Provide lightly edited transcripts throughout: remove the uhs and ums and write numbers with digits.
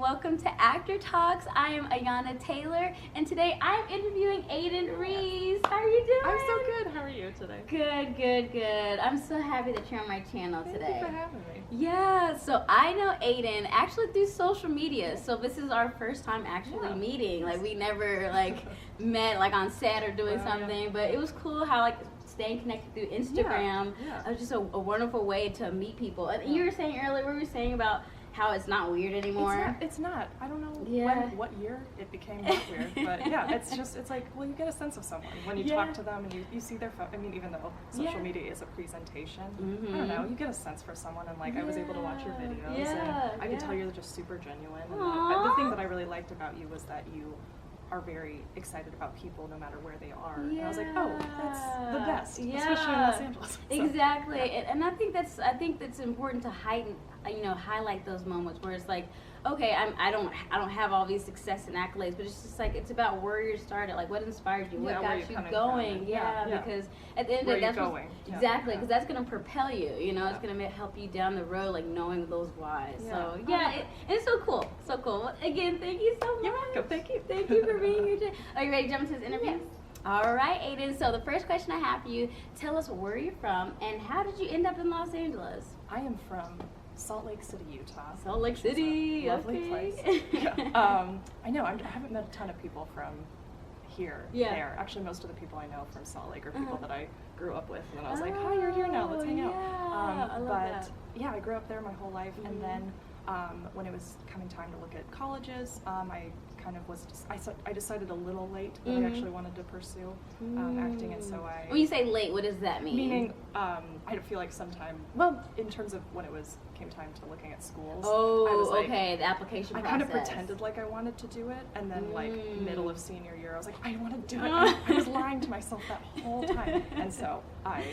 welcome to Actor Talks. I am Ayana Taylor, and today I'm interviewing Aidan Rees. How are you doing? I'm so good. How are you today? Good. I'm so happy that you're on my channel today. Thank you for having me. Yeah, so I know Aidan actually through social media. So this is our first time actually meeting. Like we never met like on set or doing something, but it was cool how staying connected through Instagram. It was just a wonderful way to meet people. And you were saying earlier, we were saying about how it's not weird anymore. It's not. I don't know what year it became not weird, but it's like, well, you get a sense of someone when you talk to them and you see their I mean, even though social media is a presentation, I don't know, you get a sense for someone, and I was able to watch your videos and I could tell you're just super genuine. And the thing that I really liked about you was that you are very excited about people no matter where they are. And I was like, oh, that's the best, especially in Los Angeles. So, exactly. And I think that's important to highlight those moments where it's like, okay, I don't have all these success and accolades, but it's just like it's about where you started, like what inspired you, what got you going. Because at the end of the day, that's going. Exactly, because that's going to propel you. You know, it's going to help you down the road, like knowing those whys. So it's so cool, so cool. Well, again, thank you so much. You're welcome. Thank you for being here today. Are you ready to jump into this interview? Yes. All right, Aidan. So the first question I have for you: tell us where you're from and how did you end up in Los Angeles? I am from Salt Lake City, Utah. Salt Lake City, lovely place. I know. I haven't met a ton of people from here. There. Actually, most of the people I know from Salt Lake are people that I grew up with, and then I was like, "Hi, you're here now. Let's hang out." I love that. Yeah, I grew up there my whole life, and then when it was coming time to look at colleges, I kind of was I decided a little late that I actually wanted to pursue acting, and so I. When you say late, what does that mean? Meaning, I feel like sometime. Well, in terms of when it came time to looking at schools. Oh, I was like, okay, the application process. I kind of pretended like I wanted to do it, and then middle of senior year, I was like, I want to do it. I was lying to myself that whole time, and so I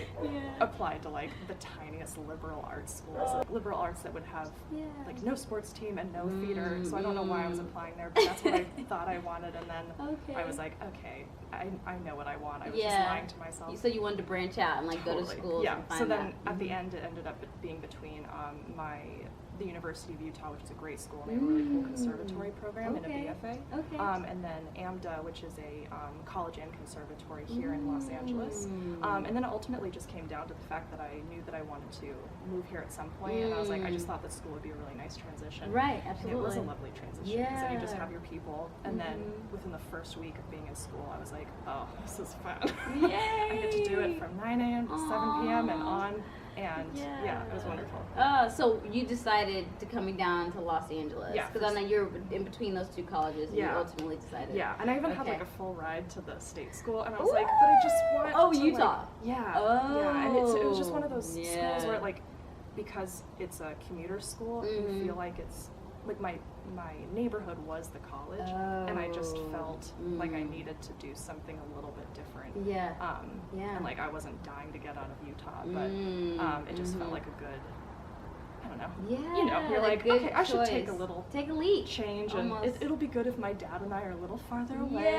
applied to the tiniest liberal arts schools, liberal arts that would have no sports team and no theater. So I don't know why I was applying there, but that's what I thought I wanted, and then I was like, okay, I know what I want. I was just lying to myself. So you wanted to branch out and go to schools and find so then at the end it ended up being between the University of Utah, which is a great school, and they have a really cool conservatory program and a BFA. And then AMDA, which is a college and conservatory here in Los Angeles. And then it ultimately just came down to the fact that I knew that I wanted to move here at some point, and I was like, I just thought this school would be a really nice transition. Right, absolutely. And it was a lovely transition, because then you just have your people, and then within the first week of being in school, I was like, oh, this is fun. Yay! I get to do it from 9 a.m. to 7 p.m. and on. And it was wonderful. So you decided to coming down to Los Angeles? Yeah. Because I know you're in between those two colleges, and you ultimately decided. Yeah, and I even had a full ride to the state school, and I was like, but I just want to, Utah. And it was just one of those schools where because it's a commuter school, you feel like it's my neighborhood was the college, and I just felt like I needed to do something a little bit different. And I wasn't dying to get out of Utah, but it just felt like a good, I don't know. You're like, okay, I should take a leap, change, and it'll be good if my dad and I are a little farther away.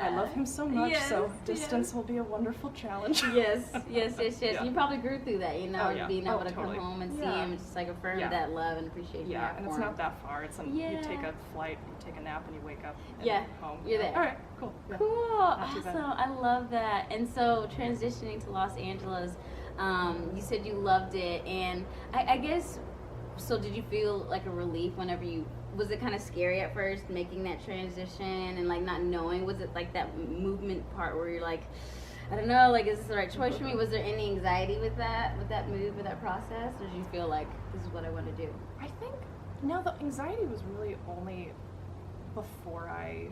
I love him so much, so distance will be a wonderful challenge. Yes. You probably grew through that, being able to come home and see him, and just affirm that love and appreciation. Yeah, and it's not that far. It's you take a flight, you take a nap, and you wake up home. You're there. All right, cool. Cool, awesome. I love that. And so transitioning to Los Angeles, you said you loved it, and I guess, so did you feel like a relief whenever was it kind of scary at first making that transition and not knowing? Was it that movement part where you're like, I don't know, is this the right choice for me? Was there any anxiety with that move, with that process, or did you feel like this is what I want to do? I think, no, the anxiety was really only before I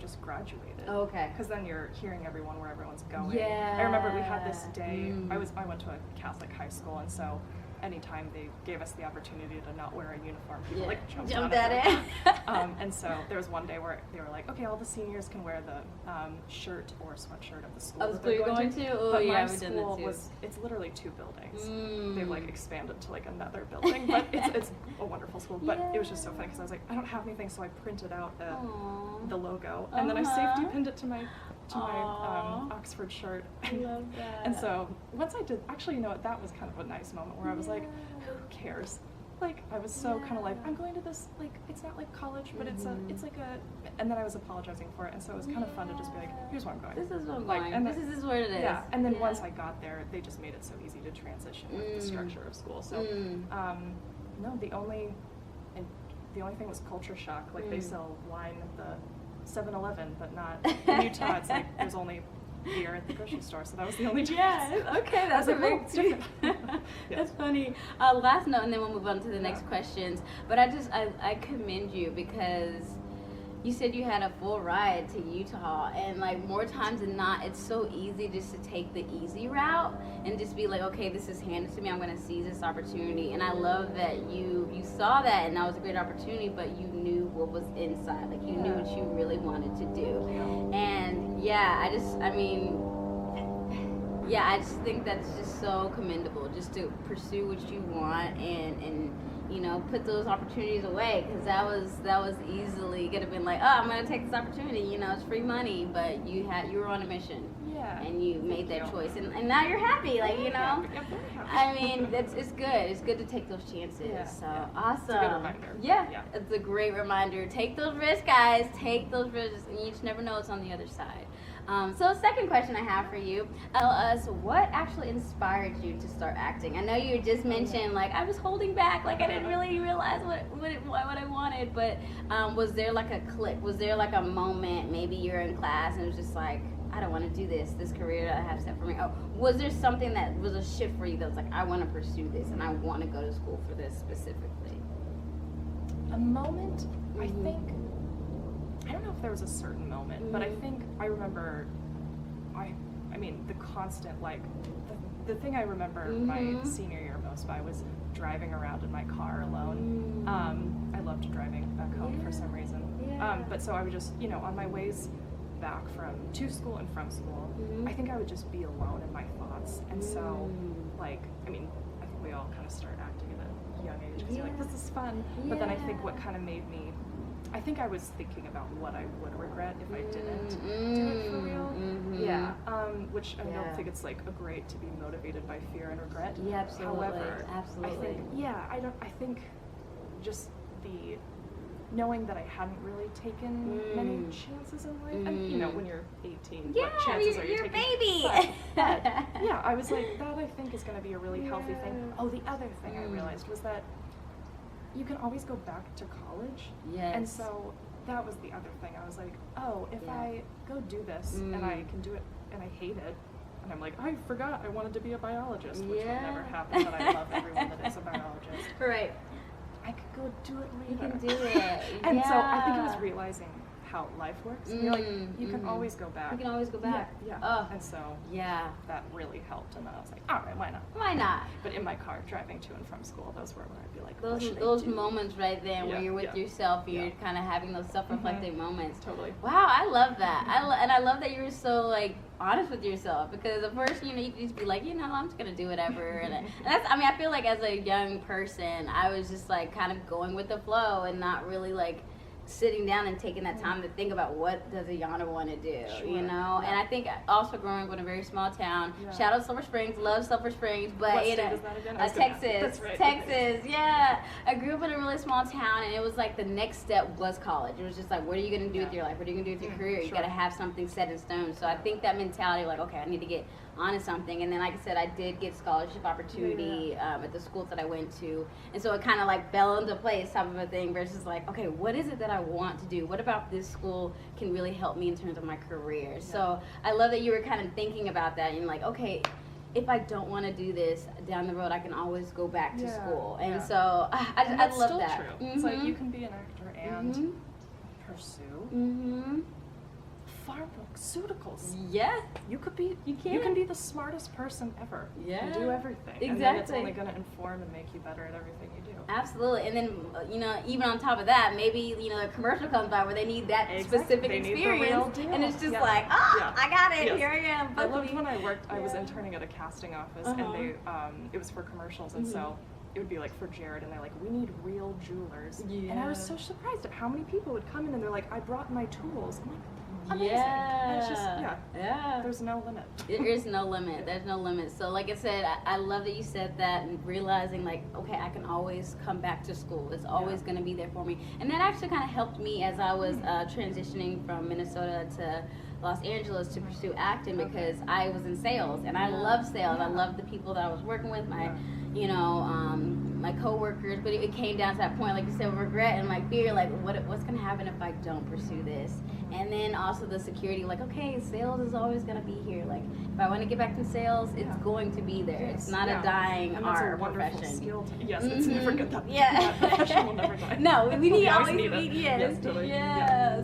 just graduated. Oh, okay. Because then you're hearing where everyone's going. Yeah. I remember we had this day, I went to a Catholic high school, and so anytime they gave us the opportunity to not wear a uniform, people jumped at it. And so there was one day where they were like, okay, all the seniors can wear the shirt or sweatshirt of the school that they're going to. Oh, but yeah, my school it's literally 2 buildings. They've expanded to another building, but it's a wonderful school. But it was just so funny because I was like, I don't have anything, so I printed out the logo, and then I safety pinned it to my Oxford shirt. I love that. And so once I did, actually, that was kind of a nice moment where I was like, who cares? like, I was so kind of like, I'm going to this, like, it's not like college, but it's like a, and then I was apologizing for it, and so it was kind of fun to just be like, here's where I'm going. This is what I'm like, going. And this is what it is. Yeah, and then once I got there, they just made it so easy to transition with the structure of school. So, no, the only thing was culture shock. Like, they sell wine at the 7-Eleven, but not in Utah. It's like there's only beer at the grocery store, so that was the only difference. Yeah, okay, that's a big difference. That's funny. Last note, and then we'll move on to the next questions. But I commend you, because you said you had a full ride to Utah, and like more times than not, it's so easy just to take the easy route and just be like, okay, this is handed to me, I'm going to seize this opportunity. And I love that you saw that, and that was a great opportunity, but you knew what was inside, like you knew what you really wanted to do. And I just think that's just so commendable, just to pursue what you want and you know, put those opportunities away, because that was easily could have been like, oh, I'm gonna take this opportunity, you know, it's free money, but you were on a mission, and you made that choice, and now you're happy, like, you know. I mean, it's good to take those chances. So awesome. It's a good reminder. Yeah, it's a great reminder. Take those risks, guys. Take those risks, and you just never know what's on the other side. So second question I have for you, tell us what actually inspired you to start acting. I know you just mentioned, like, I was holding back, like I didn't really realize what I wanted, but was there like a click? Was there like a moment, maybe you're in class and it was just like, I don't want to do this career that I have set for me? Oh, was there something that was a shift for you that was like, I want to pursue this and I want to go to school for this specifically? A moment, I think, I don't know if there was a certain moment, but I think I remember, I mean, the constant, like, the thing I remember my senior year most by was driving around in my car alone. I loved driving back home for some reason. But so I would just, you know, on my ways back to school and from school, I think I would just be alone in my thoughts. And so, like, I mean, I think we all kind of start acting at a young age because you're like, this is fun. But then I think what kind of made me, I think I was thinking about what I would regret if I didn't do it for real. Which I don't think it's like great to be motivated by fear and regret. Yeah, absolutely. However, I think just the knowing that I hadn't really taken many chances in life. And you know, when you're 18, what chances are you taking? Baby. But I was like, that I think is going to be a really healthy thing. Oh, the other thing I realized was that you can always go back to college. Yes. And so that was the other thing. I was like, oh, if I go do this and I can do it and I hate it, and I'm like, I forgot I wanted to be a biologist, which will never happen, but I love everyone that is a biologist. Right. I could go do it later. You can do it. And so I think it was realizing how life works. And you're like, you can always go back. You can always go back. Yeah. And so that really helped. And then I was like, all right, why not? Why not? But in my car, driving to and from school, those were where I'd be like, those moments right there where you're with yourself, you're kind of having those self-reflective moments. Totally. Wow, I love that. And I love that you were so, like, honest with yourself, because at first, you know, you could just be like, you know, I'm just gonna do whatever. And that's, I mean, I feel like as a young person, I was just like kind of going with the flow and not really like sitting down and taking that time to think about what does Ayana want to do, you know. And I think also growing up in a very small town, shout out Silver Springs, love Silver Springs, but what you know, state is that again? Texas. That's right. Texas. I grew up in a really small town, and it was like the next step was college. It was just like, what are you gonna do with your life? What are you gonna do with your career? You gotta have something set in stone. So I think that mentality, like, okay, I need to get onto something. And then, like I said, I did get scholarship opportunity at the schools that I went to, and so it kind of like fell into place type of a thing, versus like, okay, what is it that I want to do? What about this school can really help me in terms of my career? So I love that you were kind of thinking about that, and like, okay, if I don't want to do this down the road, I can always go back to school. And so I love that. True. It's like you can be an actor and pursue pharmaceuticals. Yeah. You can be the smartest person ever. Yeah. And do everything. Exactly. And then it's only going to inform and make you better at everything you do. Absolutely. And then, you know, even on top of that, maybe, you know, a commercial comes by where they need that specific experience. And it's just like, I got it. Yes. Here I am. I loved when I worked, I was interning at a casting office, and they, it was for commercials, and so it would be like for Jared, and they're like, we need real jewelers. And I was so surprised at how many people would come in and they're like, I brought my tools. I'm like, amazing. And it's just, yeah. There's no limit. There is no limit. There's no limit. So like I said, I love that you said that, and realizing like, okay, I can always come back to school. It's always going to be there for me. And that actually kind of helped me as I was transitioning from Minnesota to Los Angeles to pursue acting, because I was in sales, and I love sales. I love the people that I was working with, my my coworkers, but it came down to that point, like you said, regret and like fear, like what's gonna happen if I don't pursue this? And then also the security, like, okay, sales is always gonna be here. Like if I want to get back to sales, it's going to be there. It's not a dying art or profession. Skill yes, it's never good. That profession will never die. No, we need always need it. Yes, totally.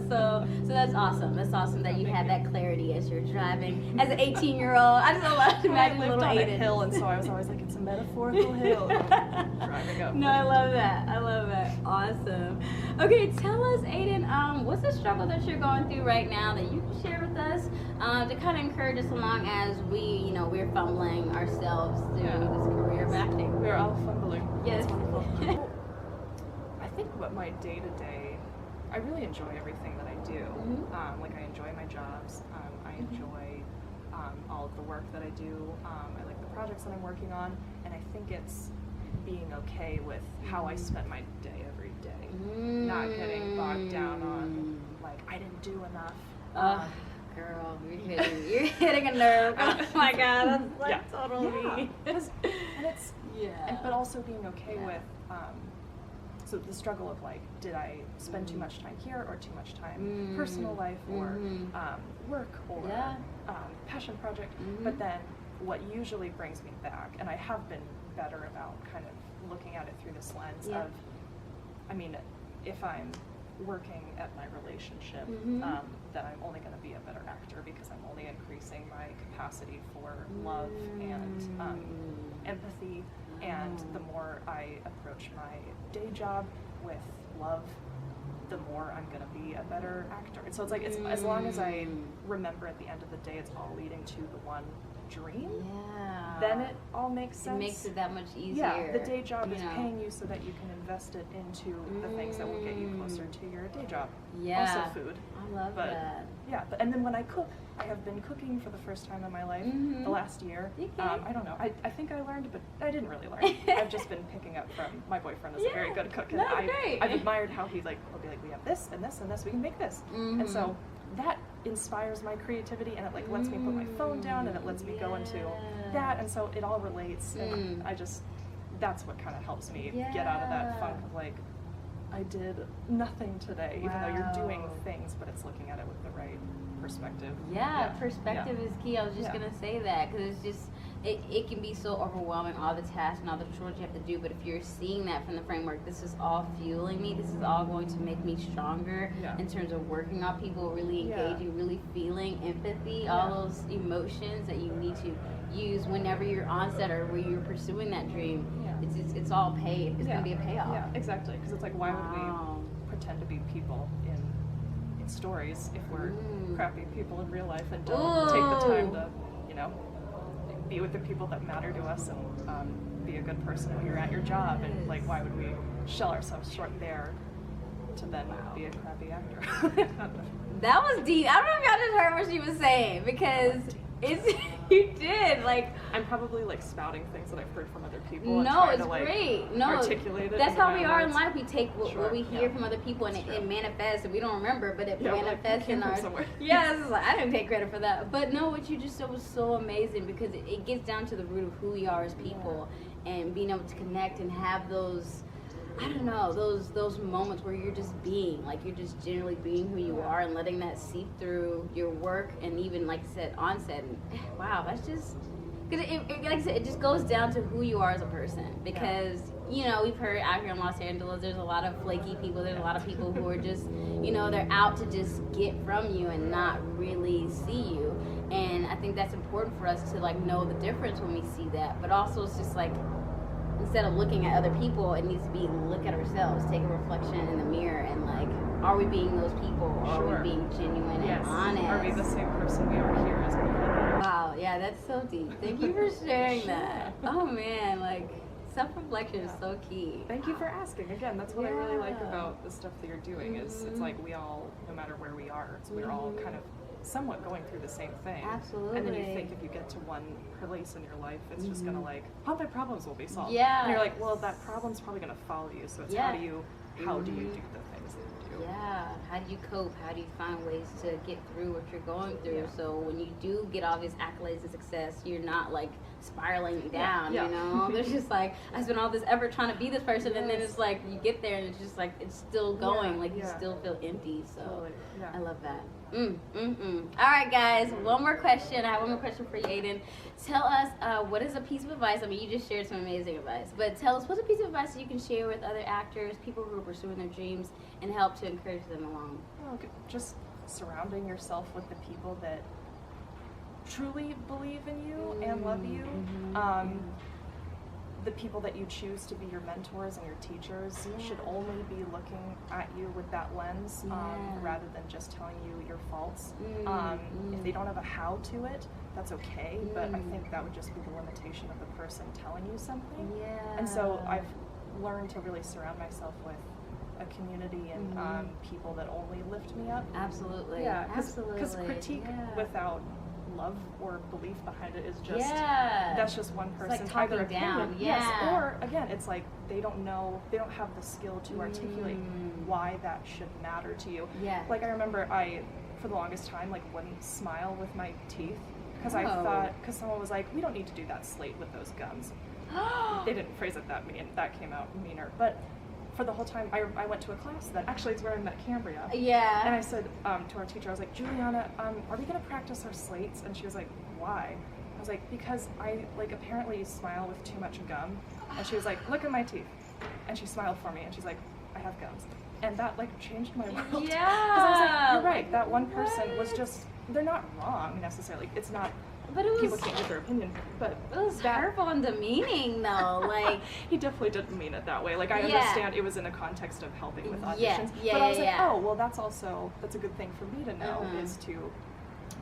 So that's awesome. That's awesome that you had that clarity as you're driving as an 18-year-old. I just love to imagine I lived little on Aidan. a hill, and so I was always like, it's a metaphorical hill. Driving up. No, I love that. I love that. Awesome. Okay, tell us, Aidan, what's the struggle that you're going through right now that you can share with us to kind of encourage us along as we're fumbling ourselves through this career of acting. We're all fumbling. Yes. That's wonderful. I think what my day-to-day, I really enjoy everything that I do. Like I enjoy my jobs. I enjoy all of the work that I do. I like the projects that I'm working on, and I think it's being okay with how I spend my day every day. Not getting bogged down on like I didn't do enough. Girl, you're hitting a nerve. Oh my God, that's like totally. And it's but also being okay with so the struggle of like, did I spend too much time here or too much time personal life or work or passion project? But then what usually brings me back, and I have been better about kind of looking at it through this lens of, I mean, if I'm working at my relationship, then I'm only going to be a better actor because I'm only increasing my capacity for love and empathy. And the more I approach my day job with love, the more I'm going to be a better actor. And so it's like, it's as long as I remember at the end of the day, it's all leading to the one dream, then it all makes sense. It makes it that much easier. Yeah, the day job is paying you so that you can invest it into the things that will get you closer to your day job. Yeah. Also food. I love that. Yeah, and then when I cook, I have been cooking for the first time in my life the last year. I don't know. I think I learned, but I didn't really learn. I've just been picking up from my boyfriend is a very good cook, and I've admired how he'll be like, we have this and this and this, we can make this. And so that inspires my creativity, and it like lets me put my phone down, and it lets me go into that, and so it all relates, and that's what kind of helps me get out of that funk of like, I did nothing today, even though you're doing things, but it's looking at it with the right perspective. Perspective is key. I was just gonna say that, because it's just it can be so overwhelming, all the tasks and all the chores you have to do, but if you're seeing that from the framework, this is all fueling me, this is all going to make me stronger in terms of working on people, really engaging, really feeling empathy, all those emotions that you need to use whenever you're on set or where you're pursuing that dream. It's all paid. It's gonna be a payoff. Yeah, exactly. Because it's like, why would we pretend to be people in stories if we're crappy people in real life and don't take the time to, be with the people that matter to us and be a good person when you're at your job, and like, why would we sell ourselves short there to then be a crappy actor? That was deep. I don't know if y'all just heard what she was saying, because you did, like, I'm probably like spouting things that I've heard from other people. No, and it's to, like, great. No, articulate it. That's how we are in words. life. We take what we hear from other people, and it manifests, and we don't remember, but it manifests in our. Yeah, this is like, I didn't take credit for that. But no, what you just said was so amazing, because it gets down to the root of who we are as people, and being able to connect and have those. I don't know, those moments where you're just being, like, you're just generally being who you are, and letting that seep through your work, and even, like I said, on set. And, wow, that's just, because like I said, it just goes down to who you are as a person. Because, we've heard out here in Los Angeles, there's a lot of flaky people, there's a lot of people who are just, they're out to just get from you and not really see you. And I think that's important for us to, like, know the difference when we see that. But also, it's just like, instead of looking at other people, it needs to be look at ourselves, take a reflection in the mirror, and like, are we being those people? Or are we being genuine and honest? Are we the same person we are here as people? Wow, yeah, that's so deep. Thank you for sharing that. Oh man, like, self-reflection is so key. Thank you for asking. Again, that's what I really like about the stuff that you're doing is it's like we all, no matter where we are, we're all kind of somewhat going through the same thing. Absolutely. And then you think if you get to one place in your life, it's just gonna like, all my problems will be solved. Yeah. And you're like, well, that problem's probably gonna follow you. So it's how do you do the things that you do? Yeah. How do you cope? How do you find ways to get through what you're going through? Yeah. So when you do get all these accolades and success, you're not like spiraling down, Yeah. you know? There's just like, I spent all this effort trying to be this person, and then it's like, you get there and it's just like, it's still going. Like, you still feel empty. So Totally. Yeah. I love that. All right, guys. One more question. I have one more question for you, Aidan. Tell us, what is a piece of advice? I mean, you just shared some amazing advice, but tell us, what's a piece of advice that you can share with other actors, people who are pursuing their dreams, and help to encourage them along? Well, just surrounding yourself with the people that truly believe in you and love you. The people that you choose to be your mentors and your teachers should only be looking at you with that lens, rather than just telling you your faults. If they don't have a how to it, that's okay, but I think that would just be the limitation of the person telling you something. And so I've learned to really surround myself with a community and people that only lift me up. Absolutely. Yeah, because critique without love or belief behind it is just that's just one person's it's like either talking down. opinion, yes, or again, it's like they don't have the skill to articulate why that should matter to you. Like I remember for the longest time, like wouldn't smile with my teeth because I thought, because someone was like, we don't need to do that slate with those gums. They didn't phrase it that mean, that came out meaner, but for the whole time, I went to a class that actually is where I met Cambria. And I said to our teacher, I was like, Juliana, are we going to practice our slates? And she was like, why? I was like, because I apparently smile with too much gum. And she was like, look at my teeth. And she smiled for me, and she's like, I have gums. And that like changed my world. Because I was like, you're right, that one person was just, they're not wrong necessarily. It's not, but it was, people can't give their opinion, but it was hurtful and demeaning though. Like he definitely didn't mean it that way. Like I understand it was in a context of helping with auditions, but I was like, oh well, that's a good thing for me to know is to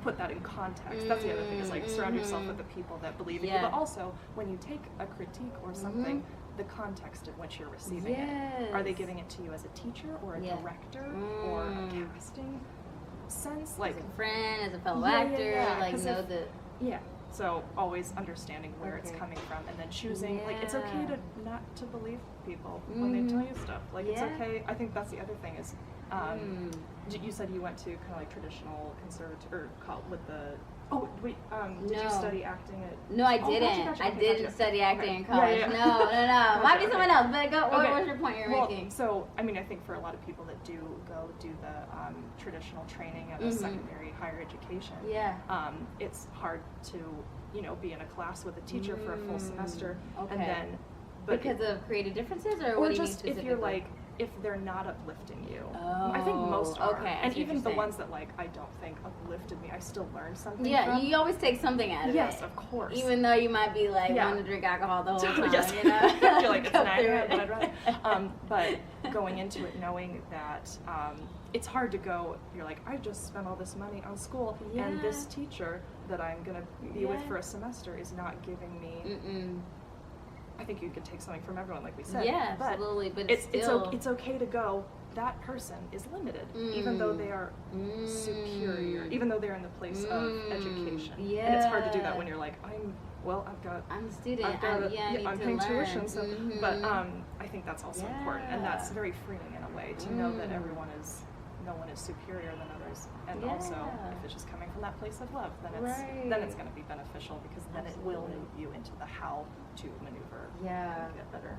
put that in context. That's the other thing is like surround yourself with the people that believe in you, but also when you take a critique or something, the context in which you're receiving it. Are they giving it to you as a teacher or a director or a casting sense? Like as a friend, as a fellow actor, like know that. So always understanding where it's coming from and then choosing, like it's okay to not to believe people when they tell you stuff. Like it's okay. I think that's the other thing is, you said you went to kind of like traditional conservative or with the. Oh wait, did you study acting at? No, I didn't. Gotcha. I didn't study acting in college. No. Might be someone else. But what was your point you're making? So I mean, I think for a lot of people that do go do the traditional training at a secondary higher education, it's hard to be in a class with a teacher for a full semester, and then because of creative differences, or what do you mean specifically? If you're like. If they're not uplifting you. I think most are. And even the ones that like I don't think uplifted me, I still learned something from. You always take something out of it. Yes, of course. Even though you might be like wanting to drink alcohol the whole time, you know? You're like, it's nice, but I'd rather. But going into it knowing that it's hard to go, you're like, I just spent all this money on school, and this teacher that I'm going to be with for a semester is not giving me... I think you could take something from everyone, like we said. Yeah, absolutely. But it's okay to go, that person is limited, even though they are superior, even though they're in the place of education. And it's hard to do that when you're like, I'm a student. I'm paying tuition. So, but I think that's also important, and that's very freeing in a way to know that no one is superior than others, and also if it's just coming from that place of love, then it's going to be beneficial because then it will move you into the how to maneuver and get better.